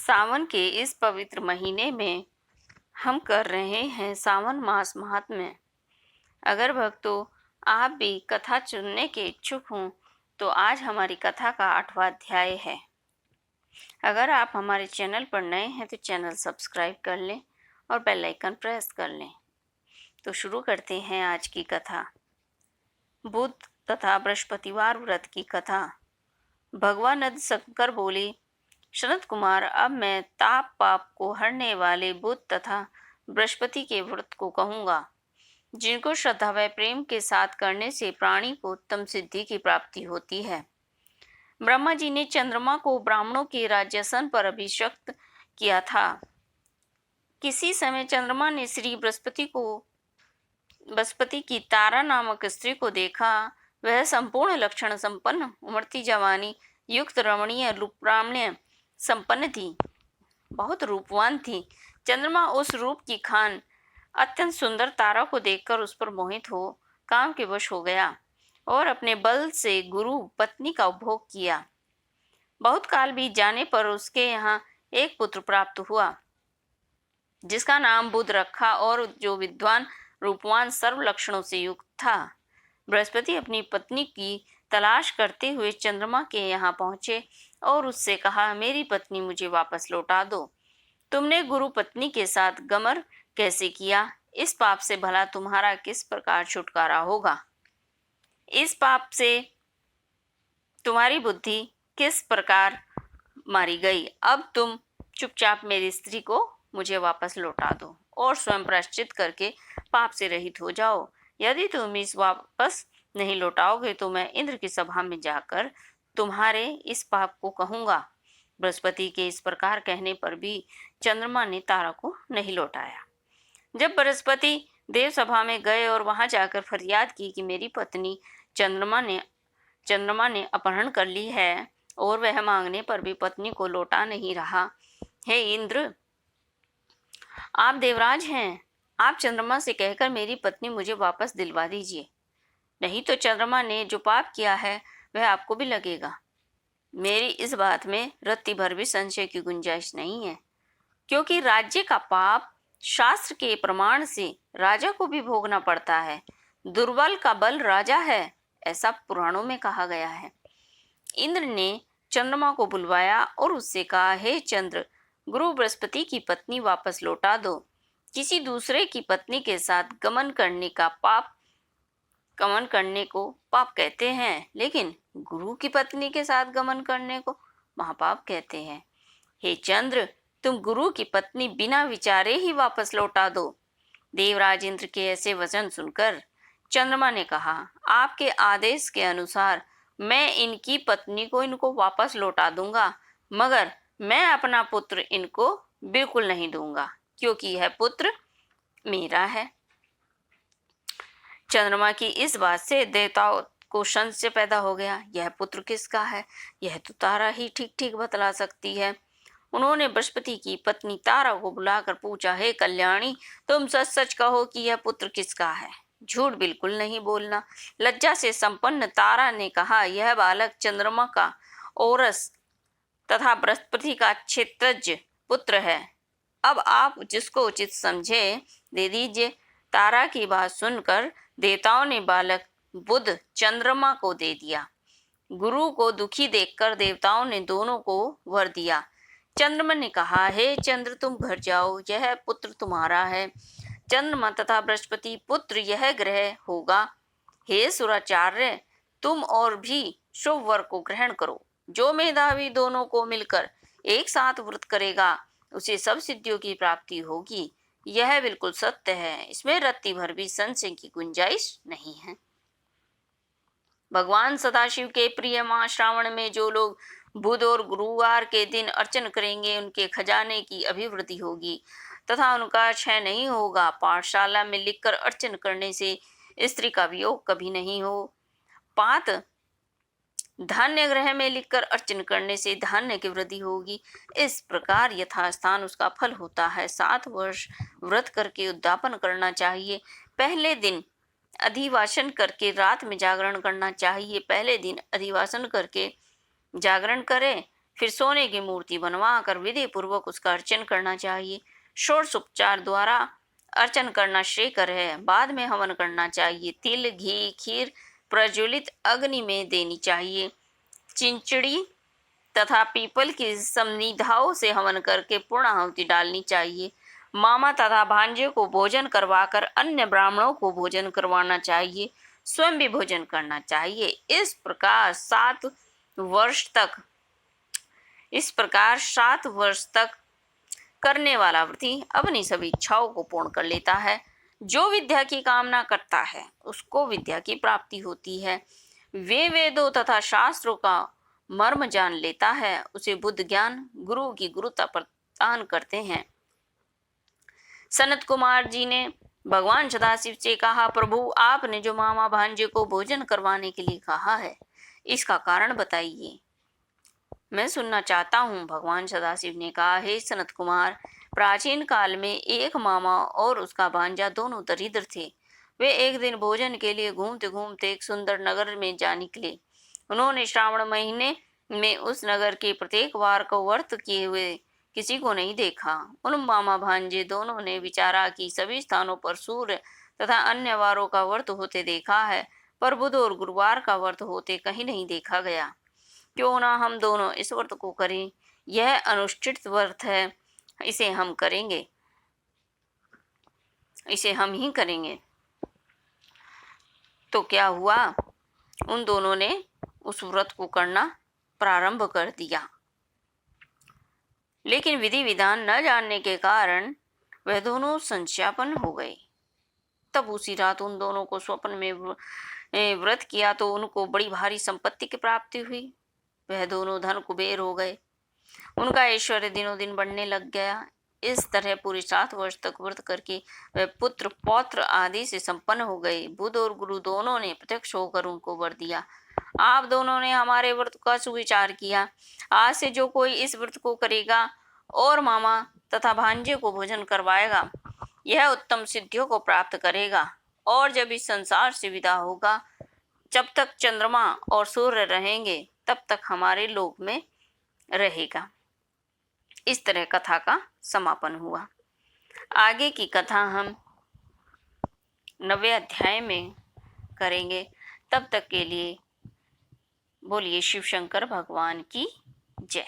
सावन के इस पवित्र महीने में हम कर रहे हैं सावन मास महात्म्य। अगर भक्तों आप भी कथा सुनने के इच्छुक हों तो आज हमारी कथा का 8वां अध्याय है। अगर आप हमारे चैनल पर नए हैं तो चैनल सब्सक्राइब कर लें और बेल आइकन प्रेस कर लें। तो शुरू करते हैं आज की कथा। बुध तथा बृहस्पतिवार व्रत की कथा। भगवानंद शंकर बोले, सनत कुमार, अब मैं ताप पाप को हरने वाले बुध तथा बृहस्पति के व्रत को कहूँगा, जिनको श्रद्धा व प्रेम के साथ करने से प्राणी को उत्तम सिद्धि की प्राप्ति होती है। ब्रह्मा जी ने चंद्रमा को ब्राह्मणों के राज्यासन पर अभिषिक्त किया था। किसी समय चंद्रमा ने श्री बृहस्पति की तारा नामक स्त्री को देखा। वह संपूर्ण लक्षण संपन्न, उमड़ती जवानी युक्त, रमणीय, रूपराम्य संपन्न थी, बहुत रूपवान थी। चंद्रमा उस रूप की खान अत्यंत सुंदर तारा को देखकर उस पर मोहित हो काम के वश हो गया और अपने बल से गुरु पत्नी का उपभोग किया। बहुत काल बीत जाने पर उसके यहाँ एक पुत्र प्राप्त हुआ, जिसका नाम बुध रखा और जो विद्वान, रूपवान, सर्व लक्षणों से युक्त था। बृहस्पति अपनी पत्नी की तलाश करते हुए चंद्रमा के यहाँ पहुंचे और उससे कहा, मेरी पत्नी मुझे वापस लौटा दो। तुमने गुरु पत्नी के साथ गमन कैसे किया? इस पाप से भला तुम्हारा किस प्रकार छुटकारा होगा? इस पाप से तुम्हारी बुद्धि किस प्रकार मारी गई? अब तुम चुपचाप मेरी स्त्री को मुझे वापस लौटा दो और स्वयं प्रायश्चित करके पाप से रहित हो जाओ। यदि तुम इस वापस नहीं लौटाओगे तो मैं इंद्र की सभा में जाकर तुम्हारे इस पाप को कहूँगा। बृहस्पति के इस प्रकार कहने पर भी चंद्रमा ने तारा को नहीं लौटाया। जब बृहस्पति देव सभा में गए और वहां जाकर फरियाद की कि मेरी पत्नी चंद्रमा ने अपहरण कर ली है और वह मांगने पर भी पत्नी को लौटा नहीं रहा। हे इंद्र, आप देवराज हैं, आप चंद्रमा से कहकर मेरी पत्नी मुझे वापस दिलवा दीजिए, नहीं तो चंद्रमा ने जो पाप किया है वह आपको भी लगेगा। मेरी इस बात में रत्ती भर भी संशय की गुंजाइश नहीं है, क्योंकि राज्य का पाप शास्त्र के प्रमाण से राजा को भी भोगना पड़ता है। दुर्बल का बल राजा है, ऐसा पुराणों में कहा गया है। इंद्र ने चंद्रमा को बुलवाया और उससे कहा, हे चंद्र, गुरु बृहस्पति की पत्नी वापस लौटा दो। किसी दूसरे की पत्नी के साथ गमन करने को पाप कहते हैं, लेकिन गुरु की पत्नी के साथ गमन करने को महापाप कहते हैं। हे चंद्र, तुम गुरु की पत्नी बिना विचारे ही वापस लौटा दो। देवराज इंद्र के ऐसे वचन सुनकर चंद्रमा ने कहा, आपके आदेश के अनुसार मैं इनकी पत्नी को इनको वापस लौटा दूंगा, मगर मैं अपना पुत्र इनको बिल्कुल नहीं दूंगा, क्योंकि यह पुत्र मेरा है। चंद्रमा की इस बात से देवताओं को संशय पैदा हो गया, यह पुत्र किसका है? यह तो तारा ही ठीक ठीक बतला सकती है। उन्होंने बृहस्पति की पत्नी तारा को बुलाकर पूछा, हे कल्याणी, तुम सच सच कहो कि यह पुत्र किसका है, झूठ बिल्कुल नहीं बोलना। लज्जा से संपन्न तारा ने कहा, यह बालक चंद्रमा का औरस तथा बृहस्पति का क्षेत्रज पुत्र है। अब आप जिसको उचित समझे दे दीजिए। तारा की बात सुनकर देवताओं ने बालक बुध चंद्रमा को दे दिया। गुरु को दुखी देखकर देवताओं ने दोनों को वर दिया। चंद्रमा ने कहा, हे चंद्र, तुम घर जाओ, यह पुत्र तुम्हारा है। चंद्रमा तथा बृहस्पति पुत्र यह ग्रह होगा। हे सुराचार्य, तुम और भी शुभ वर को ग्रहण करो। जो मेधावी दोनों को मिलकर एक साथ व्रत करेगा उसे सब सिद्धियों की प्राप्ति होगी। यह बिल्कुल सत्य है, इसमें रत्ती भर भी संशय की गुंजाइश नहीं है। भगवान सदाशिव के प्रिय माह श्रावण में जो लोग बुध और गुरुवार के दिन अर्चन करेंगे, उनके खजाने की अभिवृद्धि होगी तथा उनका क्षय नहीं होगा। पाठशाला में लिखकर अर्चन करने से स्त्री का वियोग कभी नहीं हो। पात धान्य ग्रह में लिखकर अर्चन करने से धान्य की वृद्धि होगी। इस प्रकार यथास्थान उसका फल होता है। 7 वर्ष व्रत करके उद्यापन करना चाहिए। पहले दिन अधिवासन करके रात में जागरण करना चाहिए। पहले दिन अधिवासन करके जागरण करें, फिर सोने की मूर्ति बनवा कर विधि पूर्वक उसका अर्चन करना चाहिए। षोडशोपचार द्वारा अर्चन करना श्रेयकर है। बाद में हवन करना चाहिए। तिल, घी, खीर प्रज्वलित अग्नि में देनी चाहिए। चिंचड़ी तथा पीपल की समिधाओं से हवन करके पूर्ण आहुति डालनी चाहिए। मामा तथा भांजे को भोजन करवाकर अन्य ब्राह्मणों को भोजन करवाना चाहिए। स्वयं भी भोजन करना चाहिए। इस प्रकार 7 वर्ष तक करने वाला व्रती अपनी सभी इच्छाओं को पूर्ण कर लेता है। जो विद्या की कामना करता है उसको विद्या की प्राप्ति होती है। वे वेदों तथा शास्त्रों का मर्म जान लेता है, उसे बुद्ध ज्ञान गुरु की गुरुता प्रदान करते हैं। सनत कुमार जी ने भगवान सदाशिव से कहा, प्रभु आपने जो मामा भांजे को भोजन करवाने के लिए कहा है, इसका कारण बताइए, मैं सुनना चाहता हूँ। भगवान सदाशिव ने कहा, हे सनत कुमार, प्राचीन काल में एक मामा और उसका भांजा दोनों दरिद्र थे। वे एक दिन भोजन के लिए घूमते घूमते एक सुंदर नगर में जा निकले। उन्होंने श्रावण महीने में उस नगर के प्रत्येक वार को व्रत किए हुए किसी को नहीं देखा। उन मामा भांजे दोनों ने विचारा कि सभी स्थानों पर सूर्य तथा अन्य वारों का व्रत होते देखा है, पर बुध और गुरुवार का व्रत होते कहीं नहीं देखा गया। क्यों ना हम दोनों इस व्रत को करें। यह अनुष्ठित व्रत है, इसे हम ही करेंगे। तो क्या हुआ, उन दोनों ने उस व्रत को करना प्रारंभ कर दिया। लेकिन विधि विधान न जानने के कारण वह दोनों संशयापन्न हो गए। तब उसी रात उन दोनों को स्वप्न में व्रत किया तो उनको बड़ी भारी संपत्ति की प्राप्ति हुई। वह दोनों धन कुबेर हो गए। उनका ऐश्वर्य दिनों दिन बढ़ने लग गया। इस तरह पूरे 7 वर्ष तक व्रत करके वह पुत्र पौत्र आदि से संपन्न हो गए। बुध और गुरु दोनों ने प्रत्यक्ष होकर उनको वर दिया, आप दोनों ने हमारे व्रत का सुविचार किया। आज से जो कोई इस व्रत को करेगा और मामा तथा भांजे को भोजन करवाएगा, यह उत्तम सिद्धियों को प्राप्त करेगा और जब इस संसार से विदा होगा, जब तक चंद्रमा और सूर्य रहेंगे तब तक हमारे लोक में रहेगा। इस तरह कथा का समापन हुआ। आगे की कथा हम 9वें अध्याय में करेंगे। तब तक के लिए बोलिए शिव शंकर भगवान की जय।